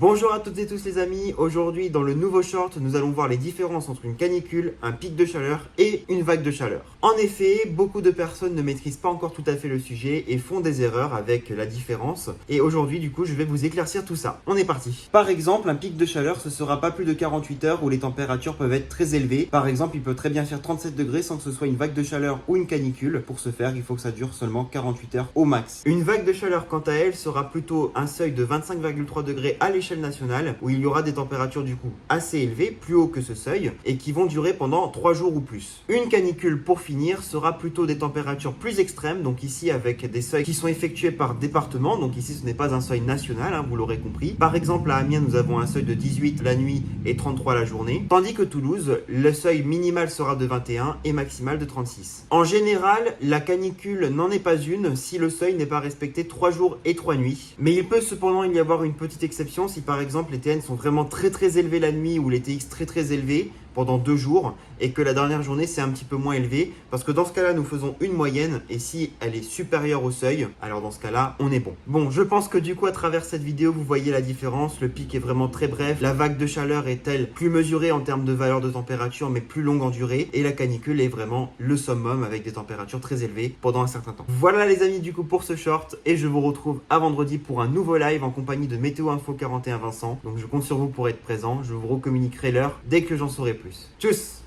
Bonjour à toutes et tous les amis, aujourd'hui dans le nouveau short, nous allons voir les différences entre une canicule, un pic de chaleur et une vague de chaleur. En effet, beaucoup de personnes ne maîtrisent pas encore tout à fait le sujet et font des erreurs avec la différence. Et aujourd'hui du coup, je vais vous éclaircir tout ça. On est parti. Par exemple, un pic de chaleur, ce sera pas plus de 48 heures où les températures peuvent être très élevées. Par exemple, il peut très bien faire 37 degrés sans que ce soit une vague de chaleur ou une canicule. Pour ce faire, il faut que ça dure seulement 48 heures au max. Une vague de chaleur, quant à elle, sera plutôt un seuil de 25,3 degrés à l'échelle nationale où il y aura des températures du coup assez élevées, plus haut que ce seuil, et qui vont durer pendant 3 jours ou plus. Une canicule, pour finir, sera plutôt des températures plus extrêmes, donc ici avec des seuils qui sont effectués par département, donc ici ce n'est pas un seuil national, vous l'aurez compris. Par exemple à Amiens nous avons un seuil de 18 la nuit et 33 la journée, tandis que Toulouse, le seuil minimal sera de 21 et maximal de 36. En général, la canicule n'en est pas une si le seuil n'est pas respecté 3 jours et 3 nuits, mais il peut cependant y avoir une petite exception si par exemple les TN sont vraiment très élevés la nuit ou les TX très élevés pendant 2 jours et que la dernière journée c'est un petit peu moins élevé, parce que dans ce cas là nous faisons une moyenne et si elle est supérieure au seuil, alors dans ce cas là on est bon. Bon, je pense que du coup à travers cette vidéo vous voyez la différence. Le pic est vraiment très bref, la vague de chaleur est elle plus mesurée en termes de valeur de température mais plus longue en durée, et la canicule est vraiment le summum avec des températures très élevées pendant un certain temps. Voilà les amis du coup pour ce short, et je vous retrouve à vendredi pour un nouveau live en compagnie de Météo Info 41 Vincent. Donc je compte sur vous pour être présent, je vous recommuniquerai l'heure dès que j'en saurai plus. Tchuss!